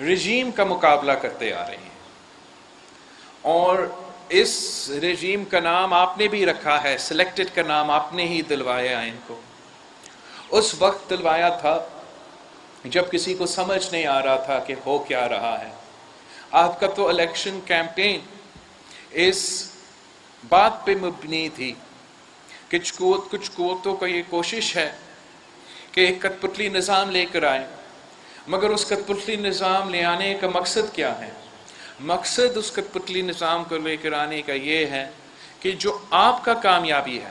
رجیم کا مقابلہ کرتے آ رہے ہیں، اور اس رجیم کا نام آپ نے بھی رکھا ہے، سلیکٹڈ کا نام آپ نے ہی دلوایا ان کو۔ اس وقت دلوایا تھا جب کسی کو سمجھ نہیں آ رہا تھا کہ ہو کیا رہا ہے۔ آپ کا تو الیکشن کیمپین اس بات پہ مبنی تھی کہ کچھ قوتوں کا یہ کوشش ہے کہ ایک کٹ پتلی نظام لے کر آئے، مگر اس کٹ پتلی نظام لے آنے کا مقصد کیا ہے؟ مقصد اس کٹ پتلی نظام کو لے کر آنے کا یہ ہے کہ جو آپ کا کامیابی ہے،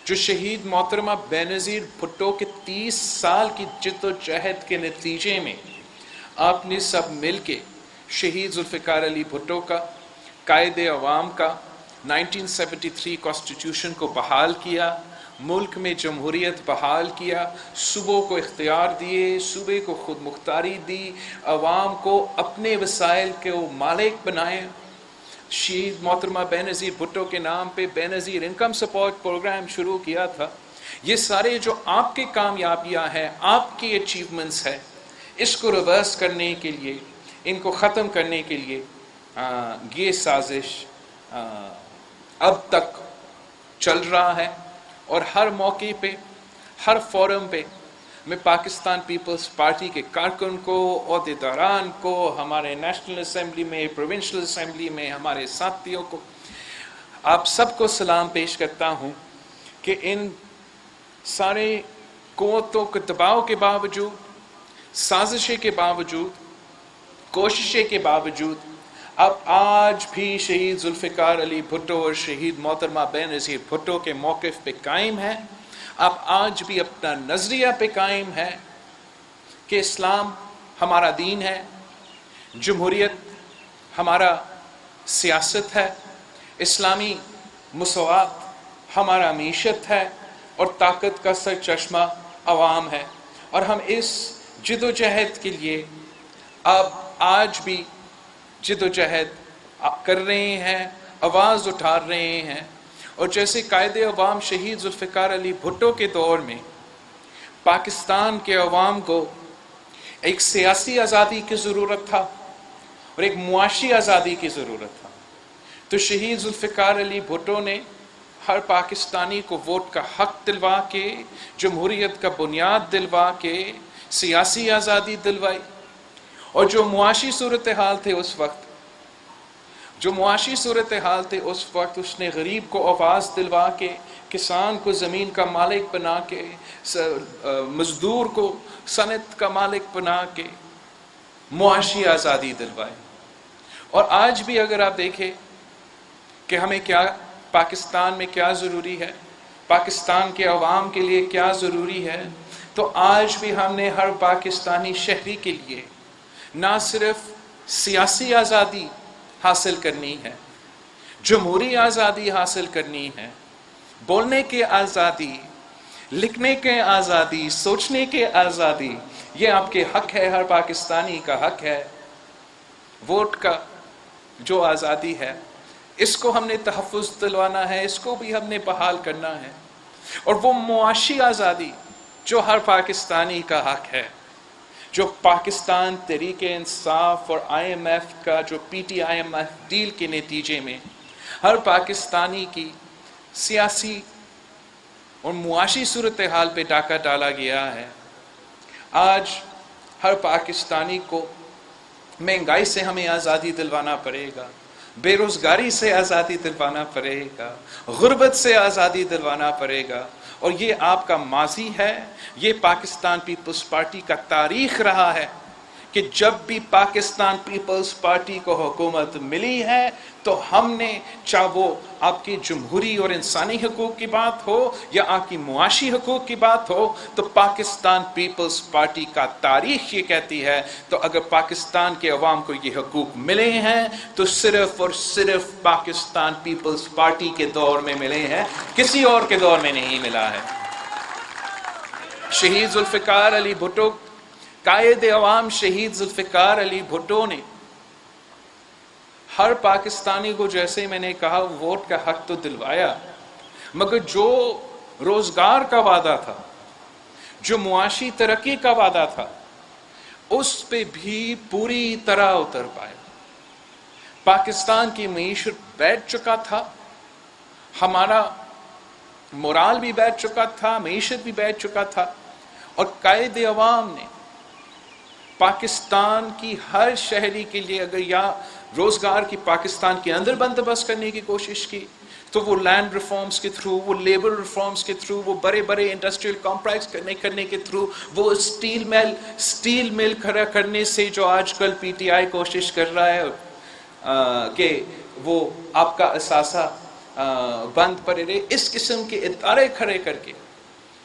جو شہید محترمہ بینظیر بھٹو کے 30 سال کی جد و جہد کے نتیجے میں آپ نے سب مل کے شہید ذوالفقار علی بھٹو کا، قائد عوام کا 1973 کانسٹیٹیوشن کو بحال کیا، ملک میں جمہوریت بحال کیا، صوبوں کو اختیار دیے، صوبے کو خود مختاری دی، عوام کو اپنے وسائل کے مالک بنائے۔ شہید محترمہ بینظیر بھٹو کے نام پہ بینظیر انکم سپورٹ پروگرام شروع کیا تھا۔ یہ سارے جو آپ کے کامیابیاں ہیں، آپ کی اچیومنٹس ہیں، اس کو ریورس کرنے کے لیے، ان کو ختم کرنے کے لیے یہ سازش اب تک چل رہا ہے، اور ہر موقع پہ، ہر فورم پہ میں پاکستان پیپلز پارٹی کے کارکن کو، عہدیداران کو، ہمارے نیشنل اسمبلی میں، پروونشل اسمبلی میں ہمارے ساتھیوں کو، آپ سب کو سلام پیش کرتا ہوں کہ ان سارے قوتوں کے دباؤ کے باوجود، سازشیں کے باوجود، کوششیں کے باوجود، اب آج بھی شہید ذوالفقار علی بھٹو اور شہید محترمہ بینظیر بھٹو کے موقف پہ قائم ہے۔ اب آج بھی اپنا نظریہ پہ قائم ہے کہ اسلام ہمارا دین ہے، جمہوریت ہمارا سیاست ہے، اسلامی مساوات ہمارا معیشت ہے، اور طاقت کا سر چشمہ عوام ہے، اور ہم اس جد و جہد کے لیے اب آج بھی جد و جہد کر رہے ہیں، آواز اٹھا رہے ہیں۔ اور جیسے قائد عوام شہید ذوالفقار علی بھٹو کے دور میں پاکستان کے عوام کو ایک سیاسی آزادی کی ضرورت تھا اور ایک معاشی آزادی کی ضرورت تھا، تو شہید ذوالفقار علی بھٹو نے ہر پاکستانی کو ووٹ کا حق دلوا کے، جمہوریت کا بنیاد دلوا کے سیاسی آزادی دلوائی۔ اور جو معاشی صورتحال تھے اس وقت، اس نے غریب کو آواز دلوا کے، کسان کو زمین کا مالک بنا کے، مزدور کو صنعت کا مالک بنا کے معاشی آزادی دلوائی۔ اور آج بھی اگر آپ دیکھیں کہ ہمیں کیا، پاکستان میں کیا ضروری ہے، پاکستان کے عوام کے لیے کیا ضروری ہے، تو آج بھی ہم نے ہر پاکستانی شہری کے لیے نہ صرف سیاسی آزادی حاصل کرنی ہے، جمہوری آزادی حاصل کرنی ہے، بولنے کی آزادی، لکھنے کی آزادی، سوچنے کی آزادی، یہ آپ کے حق ہے، ہر پاکستانی کا حق ہے۔ ووٹ کا جو آزادی ہے، اس کو ہم نے تحفظ دلوانا ہے، اس کو بھی ہم نے بحال کرنا ہے۔ اور وہ معاشی آزادی جو ہر پاکستانی کا حق ہے، جو پاکستان تحریک انصاف اور IMF کا جو PTIMF ڈیل کے نتیجے میں ہر پاکستانی کی سیاسی اور معاشی صورتحال پہ ڈاکہ ڈالا گیا ہے۔ آج ہر پاکستانی کو مہنگائی سے ہمیں آزادی دلوانا پڑے گا، بے روزگاری سے آزادی دلوانا پڑے گا، غربت سے آزادی دلوانا پڑے گا۔ اور یہ آپ کا ماضی ہے، یہ پاکستان پیپلز پارٹی کا تاریخ رہا ہے کہ جب بھی پاکستان پیپلز پارٹی کو حکومت ملی ہے تو ہم نے، چاہے وہ آپ کی جمہوری اور انسانی حقوق کی بات ہو یا آپ کی معاشی حقوق کی بات ہو، تو پاکستان پیپلز پارٹی کا تاریخ یہ کہتی ہے، تو اگر پاکستان کے عوام کو یہ حقوق ملے ہیں تو صرف اور صرف پاکستان پیپلز پارٹی کے دور میں ملے ہیں، کسی اور کے دور میں نہیں ملا ہے۔ شہید ذوالفقار علی بھٹو، قائد عوام شہید ذوالفقار علی بھٹو نے ہر پاکستانی کو، جیسے میں نے کہا، ووٹ کا حق تو دلوایا، مگر جو روزگار کا وعدہ تھا، جو معاشی ترقی کا وعدہ تھا، اس پہ بھی پوری طرح اتر پایا۔ پاکستان کی معیشت بیٹھ چکا تھا، ہمارا مورال بھی بیٹھ چکا تھا، معیشت بھی بیٹھ چکا تھا، اور قائد عوام نے پاکستان کی ہر شہری کے لیے اگر یا روزگار کی پاکستان کے اندر بندوبست کرنے کی کوشش کی تو وہ لینڈ ریفارمز کے تھرو، وہ لیبر ریفارمز کے تھرو، وہ بڑے بڑے انڈسٹریل کمپلیکس کرنے کے تھرو، وہ اسٹیل مل کھڑا کرنے سے جو آج کل پی ٹی آئی کوشش کر رہا ہے کہ وہ آپ کا اثاثہ بند پڑے رہے، اس قسم کے ادارے کھڑے کر کے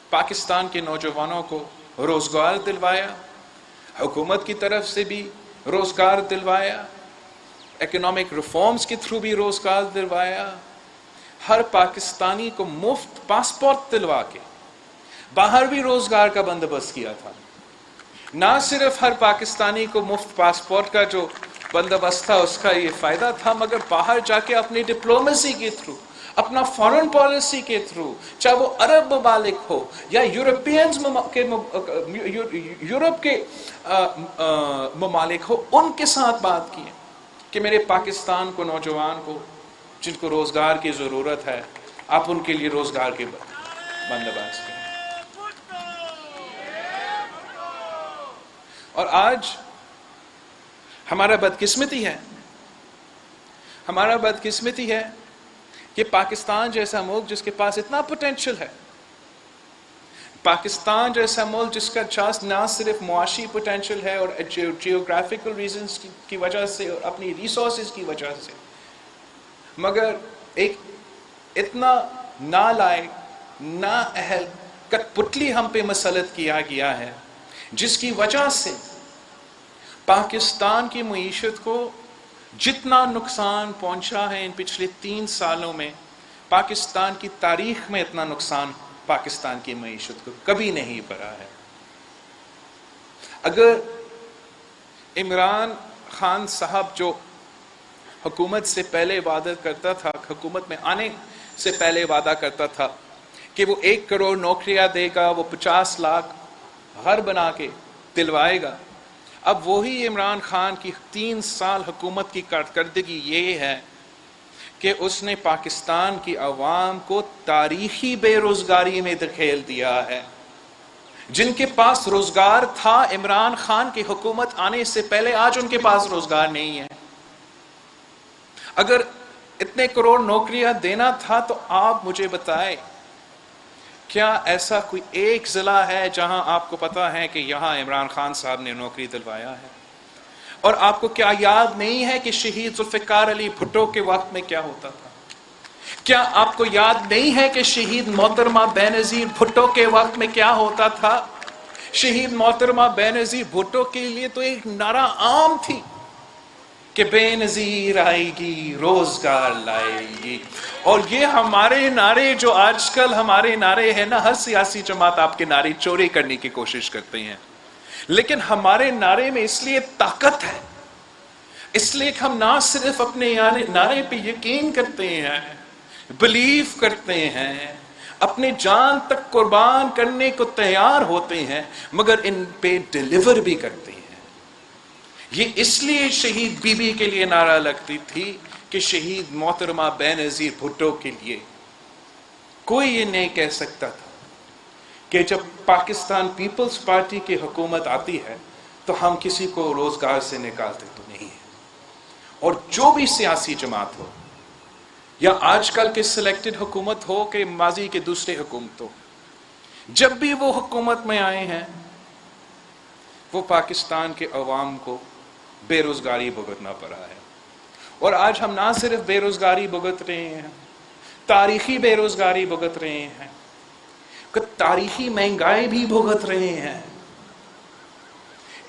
پاکستان کے نوجوانوں کو روزگار دلوایا، حکومت کی طرف سے بھی روزگار دلوایا، اکنامک ریفارمز کے تھرو بھی روزگار دلوایا، ہر پاکستانی کو مفت پاسپورٹ دلوا کے باہر بھی روزگار کا بندوبست کیا تھا۔ نہ صرف ہر پاکستانی کو مفت پاسپورٹ کا جو بندوبست تھا اس کا یہ فائدہ تھا، مگر باہر جا کے اپنی ڈپلومیسی کے تھرو، اپنا فارن پالیسی کے تھرو، چاہے وہ عرب ممالک ہو یا یورپ کے ممالک ہو، ان کے ساتھ بات کی کہ میرے پاکستان کو نوجوان کو جن کو روزگار کی ضرورت ہے، آپ ان کے لیے روزگار کے بندوبست کریں۔ اور آج ہمارا بدقسمتی ہے کہ پاکستان جیسا ملک جس کے پاس اتنا پوٹینشل ہے، پاکستان جیسا ملک جس کا نہ صرف معاشی پوٹینشل ہے اور جیوگرافیکل ریزنز کی وجہ سے اور اپنی ریسورسز کی وجہ سے، مگر ایک اتنا نالائق، نااہل کٹ پتلی ہم پہ مسلط کیا گیا ہے، جس کی وجہ سے پاکستان کی معیشت کو جتنا نقصان پہنچا ہے ان پچھلے 3 سالوں میں، پاکستان کی تاریخ میں اتنا نقصان پاکستان کی معیشت کو کبھی نہیں پڑا ہے۔ اگر عمران خان صاحب جو حکومت سے پہلے وعدہ کرتا تھا، حکومت میں آنے سے پہلے وعدہ کرتا تھا کہ وہ 1 کروڑ نوکریاں دے گا، وہ 50 لاکھ گھر بنا کے دلوائے گا، اب وہی عمران خان کی 3 سال حکومت کی کارکردگی یہ ہے کہ اس نے پاکستان کی عوام کو تاریخی بے روزگاری میں دھکیل دیا ہے۔ جن کے پاس روزگار تھا عمران خان کی حکومت آنے سے پہلے، آج ان کے پاس روزگار نہیں ہے۔ اگر اتنے کروڑ نوکریاں دینا تھا تو آپ مجھے بتائیں، کیا ایسا کوئی ایک ضلع ہے جہاں آپ کو پتا ہے کہ یہاں عمران خان صاحب نے نوکری دلوایا ہے؟ اور آپ کو کیا یاد نہیں ہے کہ شہید ذوالفقار علی بھٹو کے وقت میں کیا ہوتا تھا؟ کیا آپ کو یاد نہیں ہے کہ شہید محترمہ بینظیر بھٹو کے وقت میں کیا ہوتا تھا؟ شہید محترمہ بینظیر بھٹو کے لیے تو ایک نعرہ عام تھی کہ بے نظیر آئے گی، روزگار لائے گی۔ اور یہ ہمارے نعرے جو آج کل ہمارے نعرے ہیں نا، ہر سیاسی جماعت آپ کے نعرے چوری کرنے کی کوشش کرتے ہیں، لیکن ہمارے نعرے میں اس لیے طاقت ہے، اس لیے کہ ہم نہ صرف اپنے نعرے پہ یقین کرتے ہیں، بلیو کرتے ہیں، اپنے جان تک قربان کرنے کو تیار ہوتے ہیں، مگر ان پہ ڈیلیور بھی کرتے ہیں۔ یہ اس لیے شہید بی بی کے لیے نعرہ لگتی تھی کہ شہید محترمہ بینظیر بھٹو کے لیے کوئی یہ نہیں کہہ سکتا تھا کہ جب پاکستان پیپلز پارٹی کی حکومت آتی ہے تو ہم کسی کو روزگار سے نکالتے تو نہیں ہیں۔ اور جو بھی سیاسی جماعت ہو یا آج کل کے سلیکٹڈ حکومت ہو کہ ماضی کے دوسرے حکومت ہو، جب بھی وہ حکومت میں آئے ہیں وہ پاکستان کے عوام کو بے روزگاری بھگتنا پڑا ہے۔ اور آج ہم نہ صرف بے روزگاری بھگت رہے ہیں، تاریخی بے روزگاری بھگت رہے ہیں، تاریخی مہنگائی بھی بھگت رہے ہیں۔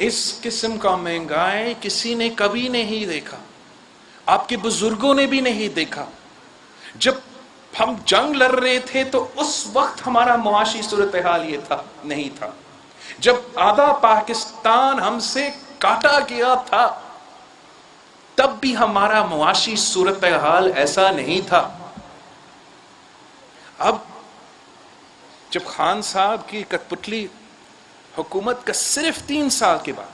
اس قسم کا مہنگائی کسی نے کبھی نہیں دیکھا، آپ کے بزرگوں نے بھی نہیں دیکھا۔ جب ہم جنگ لڑ رہے تھے تو اس وقت ہمارا معاشی صورتحال یہ تھا نہیں تھا۔ جب آدھا پاکستان ہم سے کاٹا گیا تھا تب بھی ہمارا معاشی صورتحال ایسا نہیں تھا۔ اب جب خان صاحب کی کٹپتلی حکومت کا صرف 3 سال کے بعد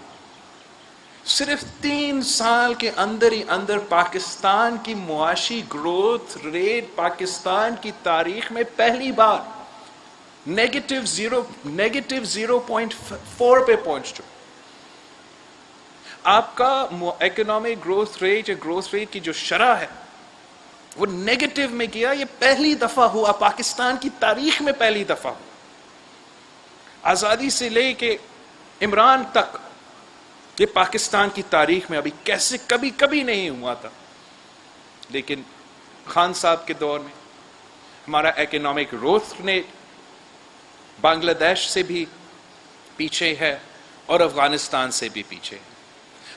صرف 3 سال کے اندر ہی اندر پاکستان کی معاشی گروتھ ریٹ پاکستان کی تاریخ میں پہلی بار -0.4 پہ پہنچ چکا. آپ کا اکنامک گروتھ ریٹ یا گروتھ ریٹ کی جو شرح ہے وہ نیگیٹو میں گیا. یہ پہلی دفعہ ہوا پاکستان کی تاریخ میں، پہلی دفعہ. آزادی سے لے کے عمران تک یہ پاکستان کی تاریخ میں ابھی کیسے کبھی نہیں ہوا تھا. لیکن خان صاحب کے دور میں ہمارا اکنامک گروتھ ریٹ بنگلہ دیش سے بھی پیچھے ہے اور افغانستان سے بھی پیچھے ہے.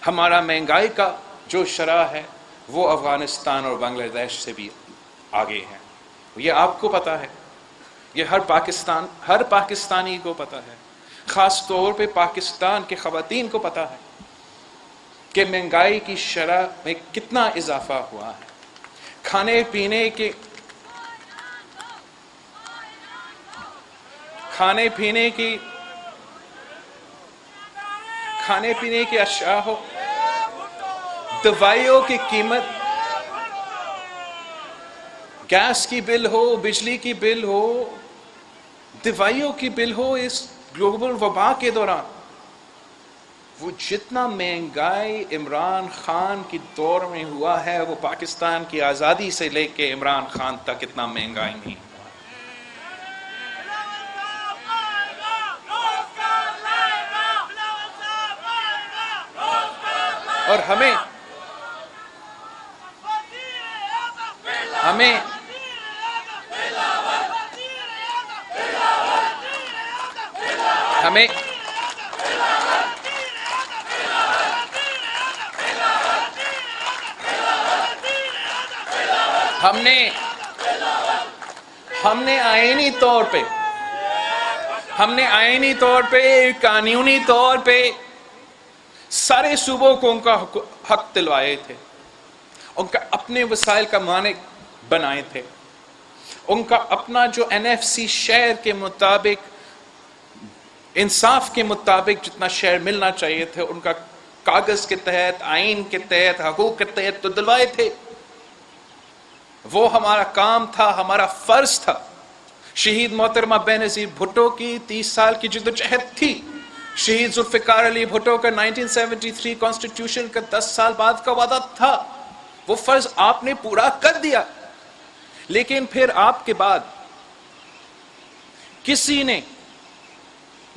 ہمارا مہنگائی کا جو شرح ہے وہ افغانستان اور بنگلہ دیش سے بھی آگے ہے. یہ آپ کو پتا ہے، یہ ہر پاکستانی کو پتا ہے، خاص طور پہ پاکستان کے خواتین کو پتا ہے کہ مہنگائی کی شرح میں کتنا اضافہ ہوا ہے. کھانے پینے کی اشیاء ہو، دوائیوں کی قیمت، گیس کی بل ہو، بجلی کی بل ہو، دوائیوں کی بل ہو. اس گلوبل وبا کے دوران وہ جتنا مہنگائی عمران خان کی دور میں ہوا ہے وہ پاکستان کی آزادی سے لے کے عمران خان تک اتنا مہنگائی نہیں. اور ہمیں ہم نے آئینی طور پہ قانونی طور پہ سارے صوبوں کو ان کا حق دلوائے تھے، ان کا اپنے وسائل کا مالک بنائے تھے. ان کا اپنا جو NFC شیئر کے مطابق، انصاف کے مطابق جتنا شیئر ملنا چاہیے تھے ان کا کاغذ کے تحت، آئین کے تحت، حقوق کے تحت تو دلوائے تھے. وہ ہمارا کام تھا، ہمارا فرض تھا. شہید محترمہ بینظیر بھٹو کی 30 سال کی جدوجہد تھی. شہید ذوالفقار علی بھٹو کا 1973 کانسٹیٹیوشن کا 10 سال بعد کا وعدہ تھا. وہ فرض آپ نے پورا کر دیا. لیکن پھر آپ کے بعد کسی نے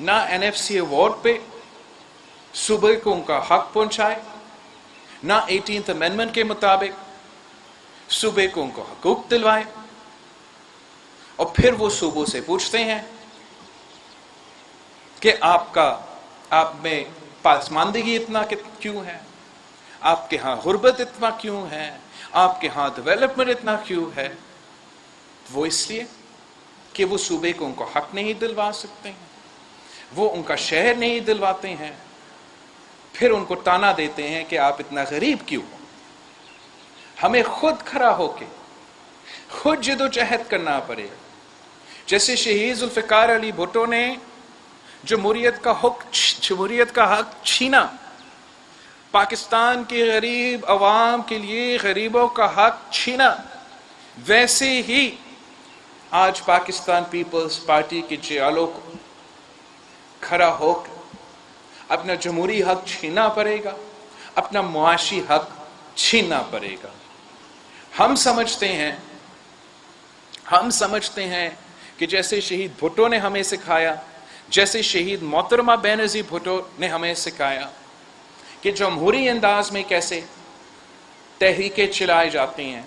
نہ NFC ایوارڈ پہ صوبے کو ان کا حق پہنچائے، نہ 18th امینڈمنٹ کے مطابق صوبے کو ان کو حقوق دلوائے. اور پھر وہ صوبوں سے پوچھتے ہیں کہ آپ میں پسماندگی اتنا کیوں ہے، آپ کے ہاں غربت اتنا کیوں ہے، آپ کے ہاں ڈیولپمنٹ اتنا کیوں ہے. وہ اس لیے کہ وہ صوبے کو ان کو حق نہیں دلوا سکتے ہیں، وہ ان کا شہر نہیں دلواتے ہیں. پھر ان کو تانا دیتے ہیں کہ آپ اتنا غریب کیوں ہو. ہمیں خود کھڑا ہو کے خود جدوجہد کرنا پڑے. جیسے شہید ذوالفقار علی بھٹو نے جمہوریت کا حق چھینا، پاکستان کے غریب عوام کے لیے غریبوں کا حق چھینا، ویسے ہی آج پاکستان پیپلز پارٹی کے جیالوں کو کھڑا ہو کر اپنا جمہوری حق چھیننا پڑے گا، اپنا معاشی حق چھیننا پڑے گا. ہم سمجھتے ہیں کہ جیسے شہید بھٹو نے ہمیں سکھایا، جیسے شہید محترمہ بینظیر بھٹو نے ہمیں سکھایا کہ جمہوری انداز میں کیسے تحریکیں چلائی جاتی ہیں،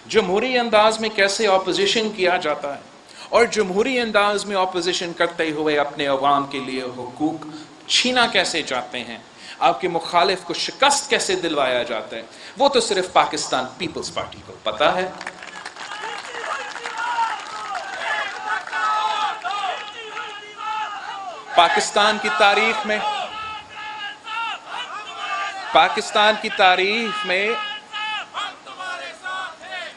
جمہوری انداز میں کیسے اپوزیشن کیا جاتا ہے، اور جمہوری انداز میں اپوزیشن کرتے ہوئے اپنے عوام کے لیے حقوق چھینا کیسے جاتے ہیں، آپ کے مخالف کو شکست کیسے دلوایا جاتا ہے، وہ تو صرف پاکستان پیپلز پارٹی کو پتا ہے. پاکستان کی تاریخ میں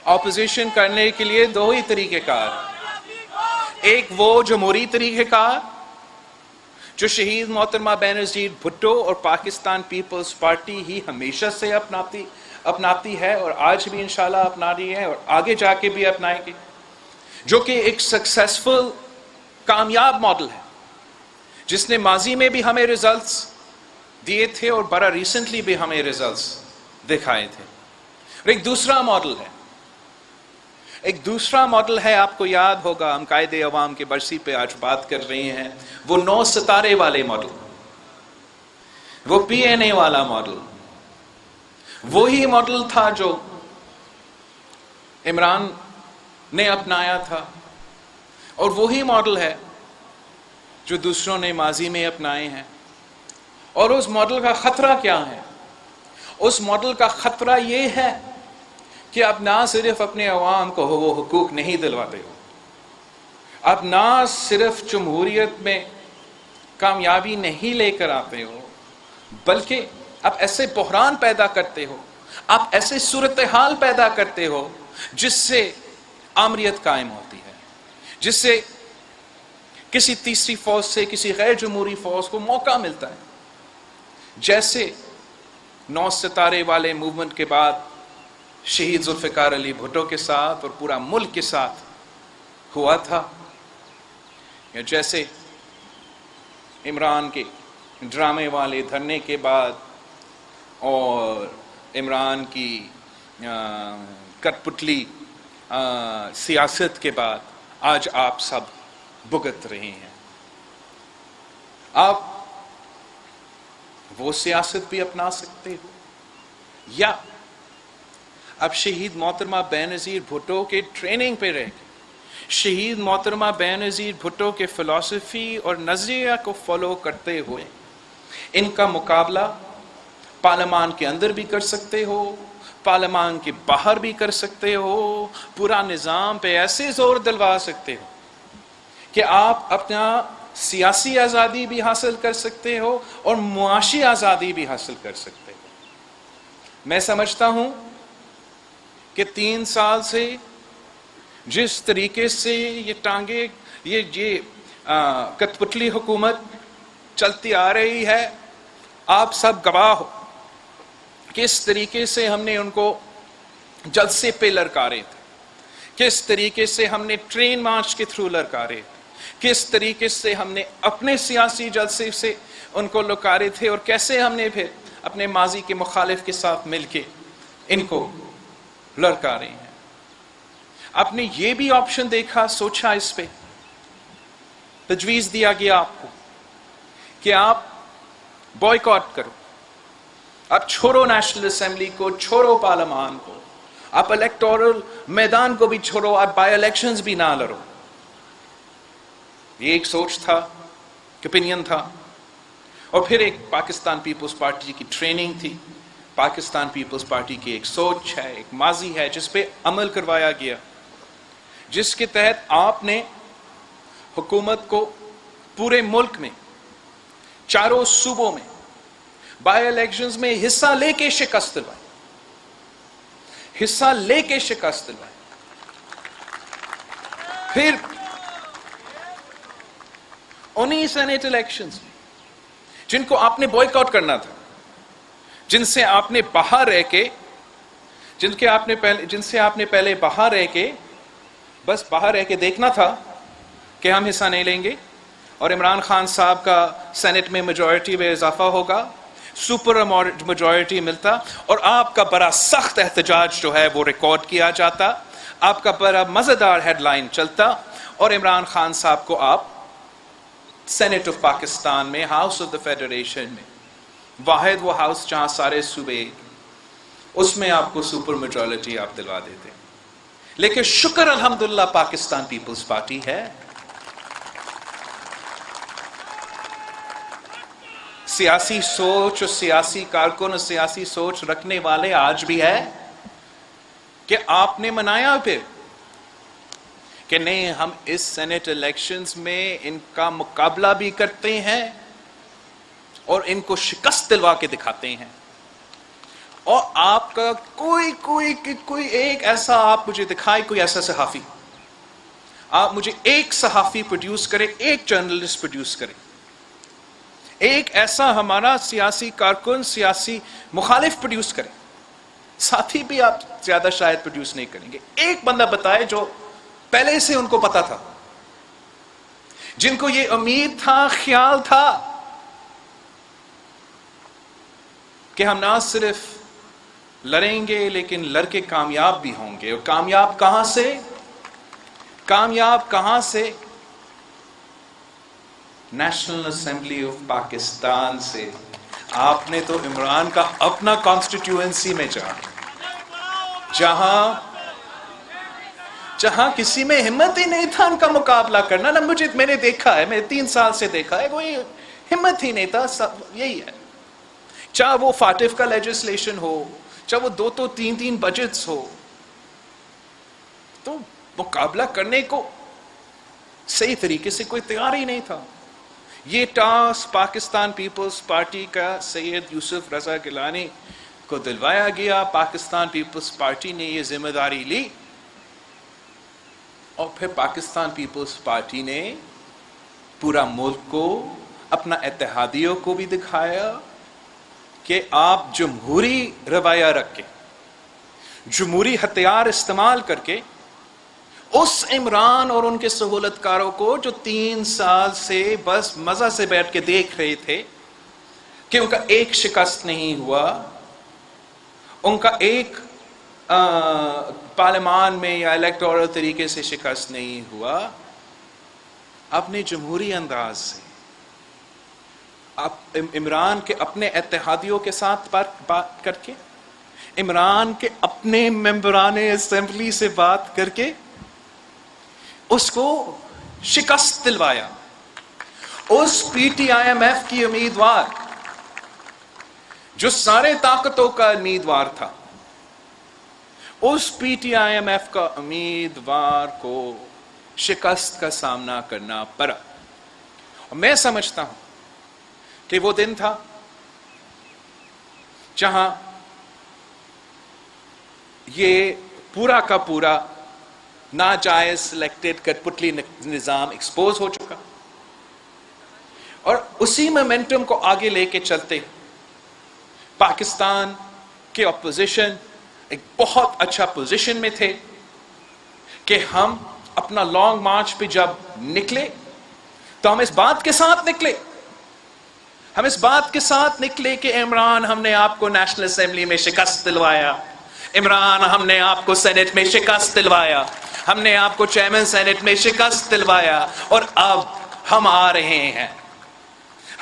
اپوزیشن کرنے کے لیے 2 ہی طریقہ کار. ایک وہ جمہوری طریقہ کار جو شہید محترمہ بینظیر بھٹو اور پاکستان پیپلز پارٹی ہی ہمیشہ سے اپناتی ہے اور آج بھی انشاءاللہ اپنا رہی ہے اور آگے جا کے بھی اپنائے گی، جو کہ ایک سکسیسفل کامیاب ماڈل ہے جس نے ماضی میں بھی ہمیں ریزلٹس دیے تھے اور بڑا ریسنٹلی بھی ہمیں ریزلٹس دکھائے تھے۔ اور ایک دوسرا ماڈل ہے، آپ کو یاد ہوگا، ہم قائد عوام کے برسی پہ آج بات کر رہے ہیں، وہ 9 ستارے والے ماڈل، وہ پی این اے والا ماڈل، وہی ماڈل تھا جو عمران نے اپنایا تھا، اور وہی ماڈل ہے جو دوسروں نے ماضی میں اپنائے ہیں۔ اور اس ماڈل کا خطرہ کیا ہے؟ اس ماڈل کا خطرہ یہ ہے کہ آپ نہ صرف اپنے عوام کو وہ حقوق نہیں دلواتے ہو، آپ نہ صرف جمہوریت میں کامیابی نہیں لے کر آتے ہو، بلکہ آپ ایسے بحران پیدا کرتے ہو، آپ ایسے صورتحال پیدا کرتے ہو جس سے آمریت قائم ہوتی ہے، جس سے کسی تیسری فورس سے، کسی غیر جمہوری فورس کو موقع ملتا ہے، جیسے 9 ستارے والے موومنٹ کے بعد شہید ذوالفقار علی بھٹو کے ساتھ اور پورا ملک کے ساتھ ہوا تھا، یا جیسے عمران کے ڈرامے والے دھرنے کے بعد اور عمران کی کٹ پتلی سیاست کے بعد آج آپ سب بھگت رہے ہیں۔ آپ وہ سیاست بھی اپنا سکتے ہو، یا اب شہید محترمہ بینظیر بھٹو کے ٹریننگ پہ رہ کے شہید محترمہ بینظیر بھٹو کے فلسفی اور نظریہ کو فالو کرتے ہوئے ان کا مقابلہ پارلیمان کے اندر بھی کر سکتے ہو، پارلیمان کے باہر بھی کر سکتے ہو، پورا نظام پہ ایسے زور دلوا سکتے ہو کہ آپ اپنا سیاسی آزادی بھی حاصل کر سکتے ہو اور معاشی آزادی بھی حاصل کر سکتے ہو۔ میں سمجھتا ہوں کہ 3 سال سے جس طریقے سے یہ کٹ پتلی حکومت چلتی آ رہی ہے، آپ سب گواہ ہو کس طریقے سے ہم نے ان کو جلسے پہ للکارے تھے، کس طریقے سے ہم نے ٹرین مارچ کے تھرو للکارے تھے، کس طریقے سے ہم نے اپنے سیاسی جلسے سے ان کو للکارے تھے، اور کیسے ہم نے پھر اپنے ماضی کے مخالف کے ساتھ مل کے ان کو للکارے ہیں۔ آپ نے یہ بھی آپشن دیکھا، سوچا، اس پہ تجویز دیا گیا آپ کو کہ آپ بائیکاٹ کرو، آپ چھوڑو نیشنل اسمبلی کو، چھوڑو پارلیمان کو، آپ الیکٹورل میدان کو بھی چھوڑو، آپ بائی الیکشنز بھی نہ لڑو۔ یہ ایک سوچ تھا، اوپینین تھا، اور پھر ایک پاکستان پیپلز پارٹی کی ٹریننگ تھی، پاکستان پیپلز پارٹی کی ایک سوچ ہے، ایک ماضی ہے جس پہ عمل کروایا گیا، جس کے تحت آپ نے حکومت کو پورے ملک میں 4 صوبوں میں بائی الیکشنز میں حصہ لے کے شکست دلوائی، پھر انہی سینیٹ الیکشنز میں جن کو آپ نے بائیکاٹ کرنا تھا، جن سے آپ نے باہر رہ کے پہلے باہر رہ کے بس باہر رہ کے دیکھنا تھا کہ ہم حصہ نہیں لیں گے، اور عمران خان صاحب کا سینٹ میں میجورٹی میں اضافہ ہوگا، سپر میجورٹی ملتا، اور آپ کا بڑا سخت احتجاج جو ہے وہ ریکارڈ کیا جاتا، آپ کا بڑا مزیدار ہیڈ لائن چلتا، اور عمران خان صاحب کو آپ سینٹ آف پاکستان میں، ہاؤس آف دا فیڈریشن میں، واحد وہ ہاؤس جہاں سارے صوبے، اس میں آپ کو سپر میجورٹی آپ دلوا دیتے۔ لیکن شکر الحمدللہ پاکستان پیپلز پارٹی ہے، سیاسی سوچ اور سیاسی کارکن اور سیاسی سوچ رکھنے والے آج بھی ہے کہ آپ نے منایا پھر کہ نہیں، ہم اس سینٹ الیکشنز میں ان کا مقابلہ بھی کرتے ہیں اور ان کو شکست دلوا کے دکھاتے ہیں، اور آپ کا کوئی ایک ایسا، آپ مجھے دکھائے کوئی ایسا صحافی، آپ مجھے ایک صحافی پروڈیوس کرے، ایک جرنلسٹ پروڈیوس کرے ایک ایسا ہمارا سیاسی کارکن، سیاسی مخالف پروڈیوس کرے، ساتھی بھی آپ زیادہ شاید پروڈیوس نہیں کریں گے. ایک بندہ بتائے جو پہلے سے ان کو پتا تھا، جن کو یہ امید تھا، خیال تھا کہ ہم نہ صرف لڑیں گے لیکن لڑ کے کامیاب بھی ہوں گے. اور کامیاب کہاں سے؟ کامیاب کہاں سے؟ نیشنل اسمبلی آف پاکستان سے. آپ نے تو عمران کا اپنا کانسٹیٹیوئنسی میں جہاں کسی میں ہمت ہی نہیں تھا ان کا مقابلہ کرنا. نہ میں نے دیکھا ہے، میں 3 سال سے دیکھا ہے، کوئی ہمت ہی نہیں تھا. سب یہی ہے، چاہے وہ فاٹف کا لیجسلیشن ہو، چاہے وہ 2-3 بجٹس ہو، تو مقابلہ کرنے کو صحیح طریقے سے کوئی تیار ہی نہیں تھا. یہ ٹاسک پاکستان پیپلز پارٹی کا سید یوسف رضا گیلانی کو دلوایا گیا. پاکستان پیپلز پارٹی نے یہ ذمہ داری لی، اور پھر پاکستان پیپلز پارٹی نے پورا ملک کو، اپنا اتحادیوں کو بھی دکھایا کہ آپ جمہوری رویہ رکھ کے، جمہوری ہتھیار استعمال کر کے اس عمران اور ان کے سہولت کاروں کو جو 3 سال سے بس مزہ سے بیٹھ کے دیکھ رہے تھے کہ ان کا ایک شکست نہیں ہوا، ان کا ایک پارلیمان میں یا الیکٹورل طریقے سے شکست نہیں ہوا، اپنے جمہوری انداز سے عمران کے اپنے اتحادیوں کے ساتھ بات کر کے، عمران کے اپنے ممبران اسمبلی سے بات کر کے اس کو شکست دلوایا. اس P T I M F کی امیدوار جو سارے طاقتوں کا امیدوار تھا، اس P T I M F کا امیدوار کو شکست کا سامنا کرنا پڑا. اور میں سمجھتا ہوں کہ وہ دن تھا جہاں یہ پورا کا پورا ناجائز سلیکٹڈ کٹ پتلی نظام ایکسپوز ہو چکا، اور اسی مومنٹم کو آگے لے کے چلتے پاکستان کے اپوزیشن ایک بہت اچھا پوزیشن میں تھے کہ ہم اپنا لانگ مارچ پہ جب نکلے تو ہم اس بات کے ساتھ نکلے کہ عمران ہم نے آپ کو نیشنل اسمبلی میں شکست دلوایا، عمران ہم نے آپ کو سینٹ میں شکست دلوایا، ہم نے آپ کو چیئرمین سینٹ میں شکست دلوایا، اور اب ہم آ رہے ہیں،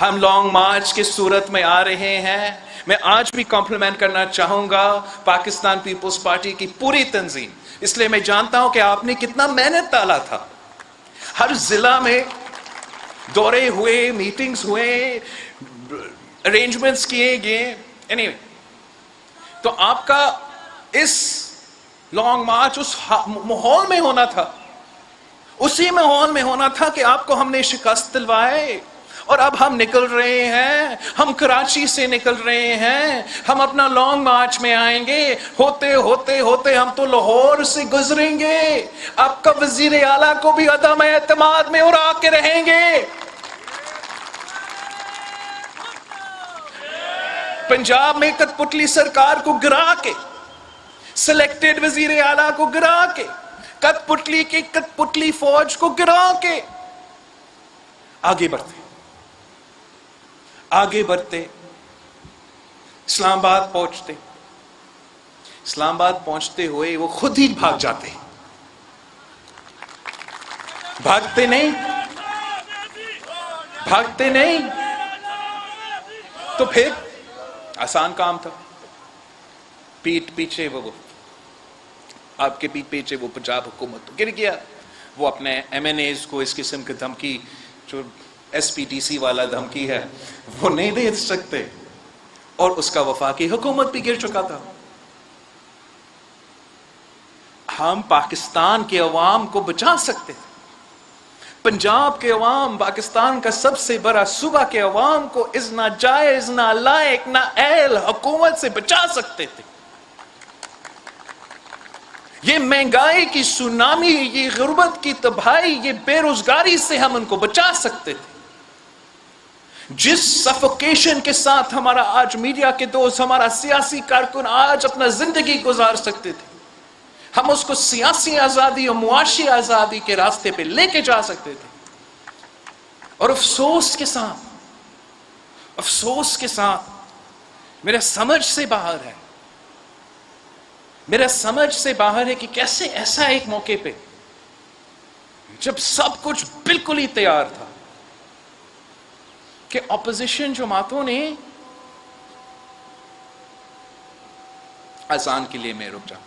ہم لانگ مارچ کی صورت میں آ رہے ہیں. میں آج بھی کمپلیمنٹ کرنا چاہوں گا پاکستان پیپلز پارٹی کی پوری تنظیم، اس لیے میں جانتا ہوں کہ آپ نے کتنا محنت ڈالا تھا. ہر ضلع میں دورے ہوئے، میٹنگز ہوئے، ارینجمنٹس کیے گئے. anyway، تو آپ کا اس لانگ مارچ اس ماحول میں ہونا تھا، اسی ماحول میں ہونا تھا کہ آپ کو ہم نے شکست دلوائے. اور اب ہم نکل رہے ہیں، ہم کراچی سے نکل رہے ہیں، ہم اپنا لانگ مارچ میں آئیں گے، ہوتے ہوتے ہوتے ہم تو لاہور سے گزریں گے. آپ کا وزیر اعلیٰ کو بھی عدم اعتماد میں اڑا کے رہیں گے. پنجاب میں کٹ پتلی سرکار کو گرا کے، سلیکٹڈ وزیر اعلیٰ کو گرا کے، کٹ پتلی فوج کو گرا کے آگے بڑھتے اسلام آباد پہنچتے ہوئے وہ خود ہی بھاگ جاتے. بھاگتے نہیں تو پھر آسان کام تھا. پیچھے وہ آپ کے پیچھے وہ پنجاب حکومت گر گیا، وہ اپنے ایم این ایز کو اس قسم کی دھمکی، جو ایس پی ٹی سی والا دھمکی ہے، وہ نہیں دے سکتے، اور اس کا وفاقی حکومت بھی گر چکا تھا. ہم پاکستان کے عوام کو بچا سکتے تھے، پنجاب کے عوام، پاکستان کا سب سے بڑا صوبہ کے عوام کو اس ناجائز، نالائق، نااہل حکومت سے بچا سکتے تھے. یہ مہنگائی کی سونامی، یہ غربت کی تباہی، یہ بے روزگاری سے ہم ان کو بچا سکتے تھے. جس سفوکیشن کے ساتھ ہمارا آج میڈیا کے دوست، ہمارا سیاسی کارکن آج اپنا زندگی گزار سکتے تھے، ہم اس کو سیاسی آزادی اور معاشی آزادی کے راستے پہ لے کے جا سکتے تھے، اور افسوس کے ساتھ میرا سمجھ سے باہر ہے، میرا سمجھ سے باہر ہے کہ کیسے ایسا ایک موقع پہ جب سب کچھ بالکل ہی تیار تھا کہ اپوزیشن جماعتوں نے اذان کے لیے میں رک جاتا.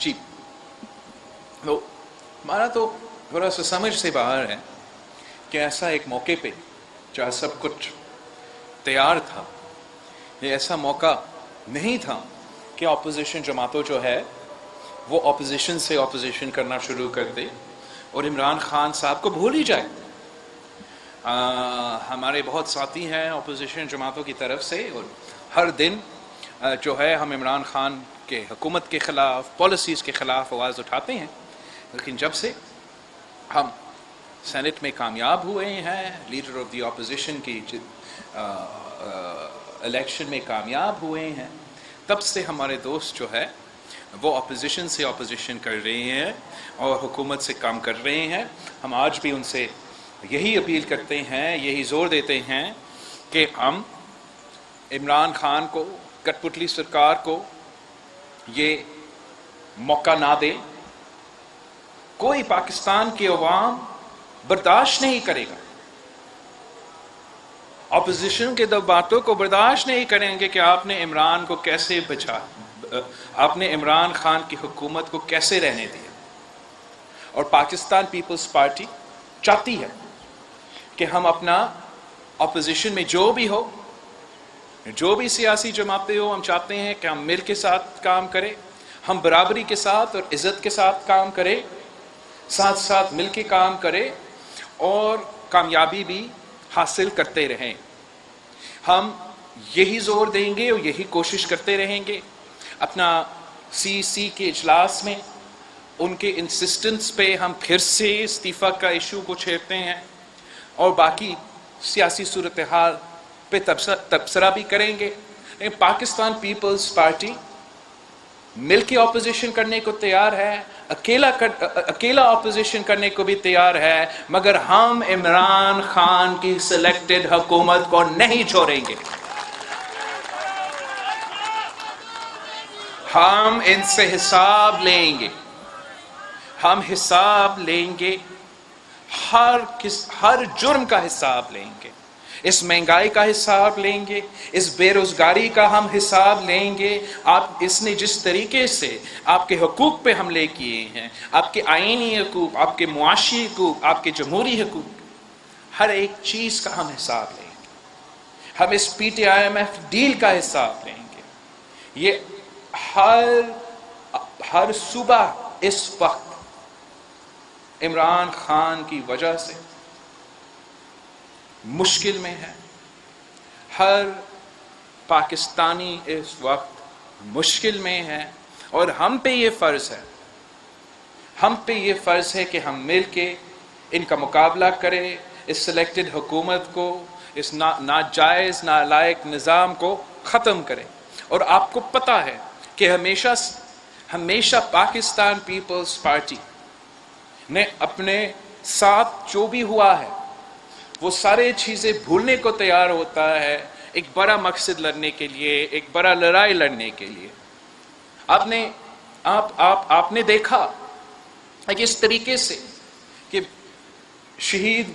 جی، تو ہمارا تو تھوڑا سا سمجھ سے باہر ہے کہ ایسا ایک موقع پہ جہاں سب کچھ تیار تھا، یہ ایسا موقع نہیں تھا کہ اپوزیشن جماعتوں جو ہے وہ اپوزیشن سے اپوزیشن کرنا شروع کر دے اور عمران خان صاحب کو بھول ہی جائے. ہمارے بہت ساتھی ہیں اپوزیشن جماعتوں کی طرف سے، اور ہر دن جو ہے ہم عمران خان کے حکومت کے خلاف، پالیسیز کے خلاف آواز اٹھاتے ہیں. لیکن جب سے ہم سینٹ میں کامیاب ہوئے ہیں، لیڈر آف دی اپوزیشن کی الیکشن میں کامیاب ہوئے ہیں، تب سے ہمارے دوست جو ہے وہ اپوزیشن سے اپوزیشن کر رہے ہیں اور حکومت سے کام کر رہے ہیں. ہم آج بھی ان سے یہی اپیل کرتے ہیں، یہی زور دیتے ہیں کہ ہم عمران خان کو، کٹ پتلی سرکار کو یہ موقع نہ دے. کوئی پاکستان کے عوام برداشت نہیں کرے گا، اپوزیشن کے باتوں کو برداشت نہیں کریں گے کہ آپ نے عمران کو کیسے آپ نے عمران خان کی حکومت کو کیسے رہنے دیا. اور پاکستان پیپلز پارٹی چاہتی ہے کہ ہم اپنا اپوزیشن میں جو بھی ہو، جو بھی سیاسی جماعتیں ہو، ہم چاہتے ہیں کہ ہم مل کے ساتھ کام کریں، ہم برابری کے ساتھ اور عزت کے ساتھ کام کریں، ساتھ ساتھ مل کے کام کریں اور کامیابی بھی حاصل کرتے رہیں. ہم یہی زور دیں گے اور یہی کوشش کرتے رہیں گے. اپنا سی کے اجلاس میں ان کے انسسٹنس پہ ہم پھر سے استعفیٰ کا ایشو کو چھیڑتے ہیں اور باقی سیاسی صورتحال پہ تبصرہ بھی کریں گے. لیکن پاکستان پیپلز پارٹی مل کے اپوزیشن کرنے کو تیار ہے، اکیلا اپوزیشن کرنے کو بھی تیار ہے، مگر ہم عمران خان کی سلیکٹڈ حکومت کو نہیں چھوڑیں گے. ہم ان سے حساب لیں گے، ہم حساب لیں گے، ہر جرم کا حساب لیں گے، اس مہنگائی کا حساب لیں گے، اس بے روزگاری کا ہم حساب لیں گے. اس نے جس طریقے سے آپ کے حقوق پہ حملے کیے ہیں، آپ کے آئینی حقوق، آپ کے معاشی حقوق، آپ کے جمہوری حقوق، ہر ایک چیز کا ہم حساب لیں گے. ہم اس PTIMF ڈیل کا حساب لیں گے. یہ ہر صوبہ اس وقت عمران خان کی وجہ سے مشکل میں ہے، ہر پاکستانی اس وقت مشکل میں ہے. اور ہم پہ یہ فرض ہے کہ ہم مل کے ان کا مقابلہ کریں، اس سلیکٹڈ حکومت کو، اس ناجائز نالائق نظام کو ختم کریں۔ اور آپ کو پتہ ہے کہ ہمیشہ پاکستان پیپلز پارٹی نے اپنے ساتھ جو بھی ہوا ہے وہ سارے چیزیں بھولنے کو تیار ہوتا ہے ایک بڑا مقصد لڑنے کے لیے، ایک بڑا لڑائی لڑنے کے لیے۔ آپ نے دیکھا کہ اس طریقے سے کہ شہید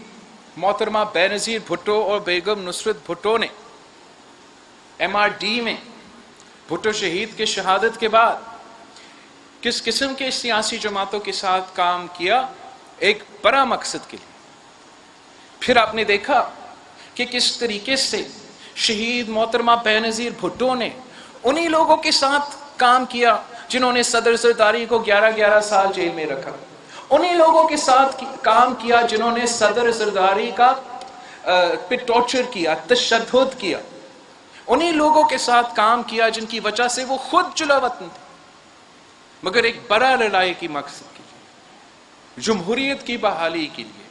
محترمہ بینظیر بھٹو اور بیگم نصرت بھٹو نے MRD میں بھٹو شہید کے شہادت کے بعد کس قسم کے سیاسی جماعتوں کے ساتھ کام کیا ایک بڑا مقصد کے لیے۔ پھر آپ نے دیکھا کہ کس طریقے سے شہید محترمہ بینظیر بھٹو نے انہی لوگوں کے ساتھ کام کیا جنہوں نے صدر زرداری کو 11 سال جیل میں رکھا، انہی لوگوں کے ساتھ کام کیا جنہوں نے صدر زرداری کا پہ ٹارچر کیا، تشدد کیا، انہی لوگوں کے ساتھ کام کیا جن کی وجہ سے وہ خود جلا وطن تھے، مگر ایک بڑا لڑائی کی مقصد کے لیے، جمہوریت کی بحالی کے لیے۔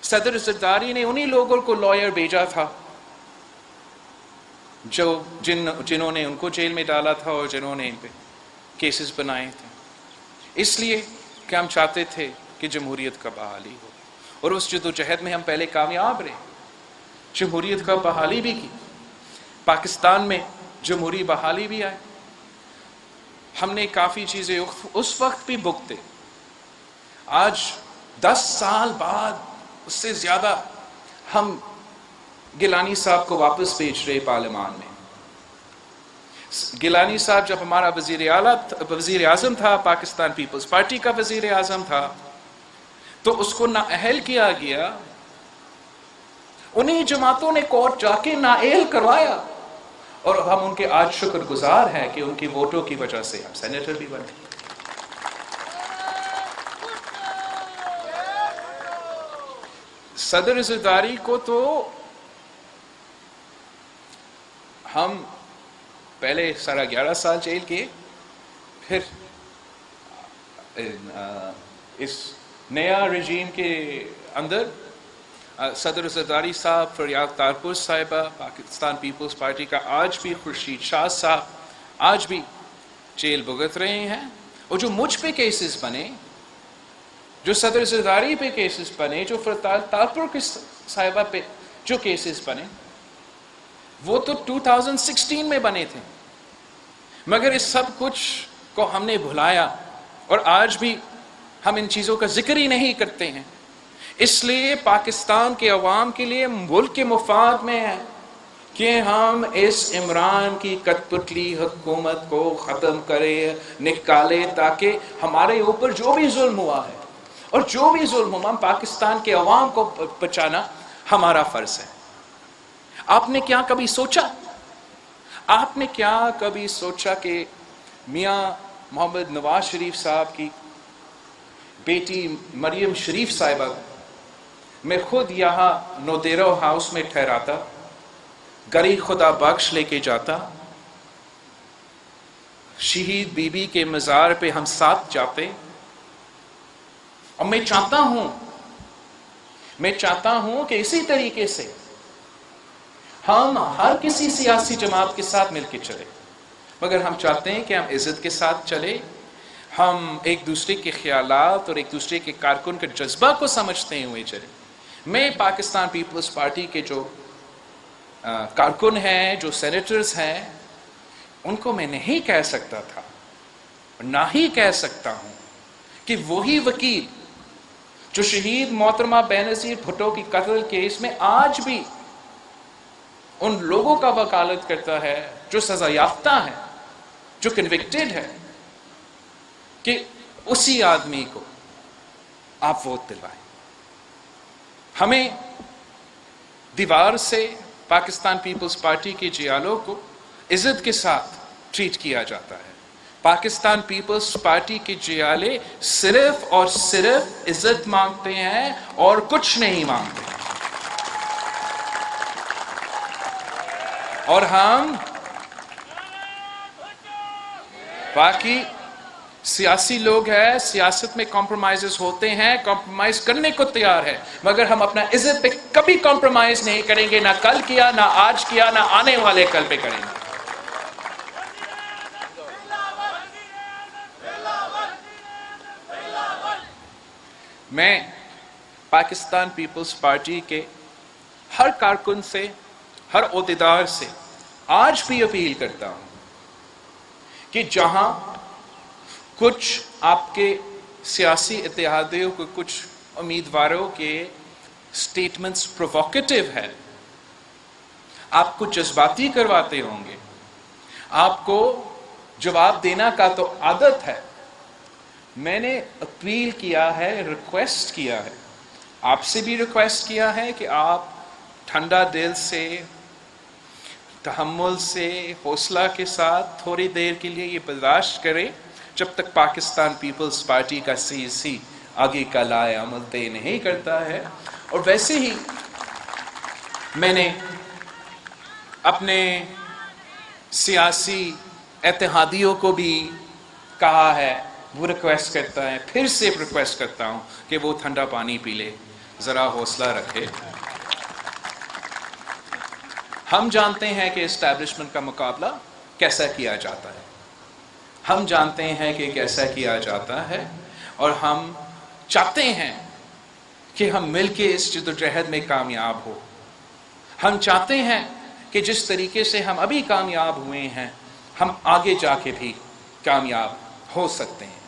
صدر زرداری نے انہی لوگوں کو لائر بھیجا تھا جنہوں نے ان کو جیل میں ڈالا تھا اور جنہوں نے ان پہ کیسز بنائے تھے، اس لیے کہ ہم چاہتے تھے کہ جمہوریت کا بحالی ہو، اور اس جدوجہد میں ہم پہلے کامیاب رہے، جمہوریت کا بحالی بھی کی، پاکستان میں جمہوری بحالی بھی آئی۔ ہم نے کافی چیزیں اس وقت بھی بھگتے، آج 10 سال بعد اس سے زیادہ ہم گیلانی صاحب کو واپس بھیج رہے پارلیمان میں۔ گیلانی صاحب جب ہمارا وزیر اعظم تھا، پاکستان پیپلز پارٹی کا وزیر اعظم تھا، تو اس کو نااہل کیا گیا، انہی جماعتوں نے کورٹ جا کے نااہل کروایا، اور ہم ان کے آج شکر گزار ہیں کہ ان کی ووٹوں کی وجہ سے ہم سینیٹر بھی بنے۔ صدر زرداری کو تو ہم پہلے 11 سال جیل کیے، پھر اس نیا رجیم کے اندر صدر زرداری صاحب، فریاد تارپور صاحبہ، پاکستان پیپلز پارٹی کا آج بھی خورشید شاہ صاحب آج بھی جیل بھگت رہے ہیں، اور جو مجھ پہ کیسز بنے، جو صدر زرداری پہ کیسز بنے، جو فریاد تارپور صاحبہ پہ جو کیسز بنے، وہ تو 2016 میں بنے تھے، مگر اس سب کچھ کو ہم نے بھلایا، اور آج بھی ہم ان چیزوں کا ذکر ہی نہیں کرتے ہیں۔ اس لیے پاکستان کے عوام کے لیے ملک کے مفاد میں ہے کہ ہم اس عمران کی کٹ پتلی حکومت کو ختم کریں، نکالیں، تاکہ ہمارے اوپر جو بھی ظلم ہوا ہے اور جو بھی ظلم ہوا، ہم پاکستان کے عوام کو بچانا ہمارا فرض ہے۔ آپ نے کیا کبھی سوچا کہ میاں محمد نواز شریف صاحب کی بیٹی مریم شریف صاحبہ میں خود یہاں نودیرو ہاؤس میں ٹھہراتا، گری خدا بخش لے کے جاتا، شہید بی بی کے مزار پہ ہم ساتھ جاتے، اور میں چاہتا ہوں کہ اسی طریقے سے ہم ہر کسی سیاسی جماعت کے ساتھ مل کے چلے، مگر ہم چاہتے ہیں کہ ہم عزت کے ساتھ چلے، ہم ایک دوسرے کے خیالات اور ایک دوسرے کے کارکن کے جذبہ کو سمجھتے ہوئے چلے۔ میں پاکستان پیپلز پارٹی کے جو کارکن ہیں، جو سینیٹرز ہیں، ان کو میں نہیں کہہ سکتا تھا، نہ ہی کہہ سکتا ہوں کہ وہی وکیل جو شہید محترمہ بینظیر بھٹو کی قتل کیس میں آج بھی ان لوگوں کا وکالت کرتا ہے جو سزا یافتہ ہے، جو کنوکٹڈ ہے، کہ اسی آدمی کو آپ ووٹ دلوائیں۔ ہمیں دیوار سے پاکستان پیپلز پارٹی کے جیالوں کو عزت کے ساتھ ٹریٹ کیا جاتا ہے۔ پاکستان پیپلز پارٹی کے جیالے صرف اور صرف عزت مانگتے ہیں اور کچھ نہیں مانگتے، اور باقی سیاسی لوگ ہیں، سیاست میں کمپرومائزز ہوتے ہیں، کمپرومائز کرنے کو تیار ہے، مگر ہم اپنا عزت پہ کبھی کمپرومائز نہیں کریں گے، نہ کل کیا، نہ آج کیا، نہ آنے والے کل پہ کریں گے۔ میں پاکستان پیپلز پارٹی کے ہر کارکن سے، ہر عہدیدار سے آج بھی اپیل کرتا ہوں کہ جہاں کچھ آپ کے سیاسی اتحادیوں کو، کچھ امیدواروں کے سٹیٹمنٹس پرووکیٹو ہے، آپ کو جذباتی کرواتے ہوں گے، آپ کو جواب دینا کا تو عادت ہے، میں نے اپیل کیا ہے، ریکویسٹ کیا ہے، آپ سے بھی ریکویسٹ کیا ہے کہ آپ ٹھنڈا دل سے، تحمل سے، حوصلہ کے ساتھ تھوڑی دیر کے لیے یہ برداشت کریں جب تک پاکستان پیپلز پارٹی کا CEC آگے کا لائے عمل طے نہیں کرتا ہے۔ اور ویسے ہی میں نے اپنے سیاسی اتحادیوں کو بھی کہا ہے، وہ ریکویسٹ کرتا ہے، پھر سے ریکویسٹ کرتا ہوں کہ وہ ٹھنڈا پانی پی لے، ذرا حوصلہ رکھے۔ ہم جانتے ہیں کہ اسٹیبلشمنٹ کا مقابلہ کیسا کیا جاتا ہے، ہم جانتے ہیں کہ کیسا کیا جاتا ہے، اور ہم چاہتے ہیں کہ ہم مل کے اس جدوجہد میں کامیاب ہو۔ ہم چاہتے ہیں کہ جس طریقے سے ہم ابھی کامیاب ہوئے ہیں، ہم آگے جا کے بھی کامیاب ہو سکتے ہیں،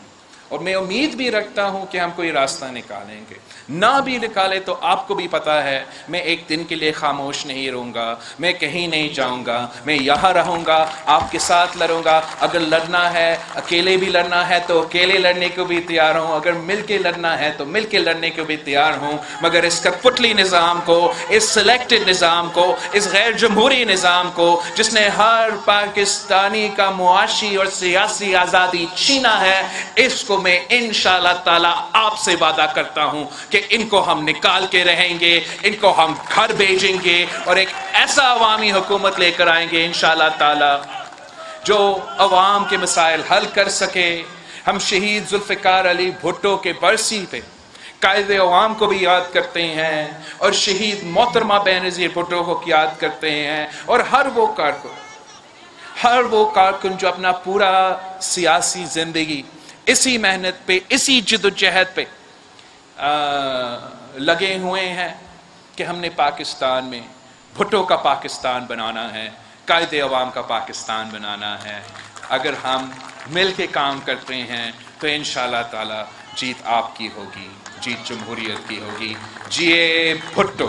اور میں امید بھی رکھتا ہوں کہ ہم کوئی راستہ نکالیں گے۔ نہ بھی نکالے تو آپ کو بھی پتا ہے، میں ایک دن کے لیے خاموش نہیں رہوں گا، میں کہیں نہیں جاؤں گا، میں یہاں رہوں گا، آپ کے ساتھ لڑوں گا۔ اگر لڑنا ہے، اکیلے بھی لڑنا ہے تو اکیلے لڑنے کو بھی تیار ہوں، اگر مل کے لڑنا ہے تو مل کے لڑنے کو بھی تیار ہوں، مگر اس کٹپتلی نظام کو، اس سلیکٹڈ نظام کو، اس غیر جمہوری نظام کو، جس نے ہر پاکستانی کا معاشی اور سیاسی آزادی چھینا ہے، اس کو میں انشاءاللہ تعالی آپ سے وعدہ کرتا ہوں کہ ان کو ہم نکال کے رہیں گے، ان کو ہم گھر بھیجیں گے، اور ایک ایسا عوامی حکومت لے کر آئیں گے انشاءاللہ تعالی جو عوام کے مسائل حل کر سکے۔ ہم شہید ذوالفقار علی بھٹو کے برسی پہ قائد عوام کو بھی یاد کرتے ہیں، اور شہید محترمہ بینظیر بھٹو کو یاد کرتے ہیں، اور ہر وہ کارکن جو اپنا پورا سیاسی زندگی اسی محنت پہ، اسی جدوجہد پہ لگے ہوئے ہیں کہ ہم نے پاکستان میں بھٹو کا پاکستان بنانا ہے، قائد عوام کا پاکستان بنانا ہے۔ اگر ہم مل کے کام کرتے ہیں تو انشاءاللہ تعالی جیت آپ کی ہوگی، جیت جمہوریت کی ہوگی۔ جیے بھٹو۔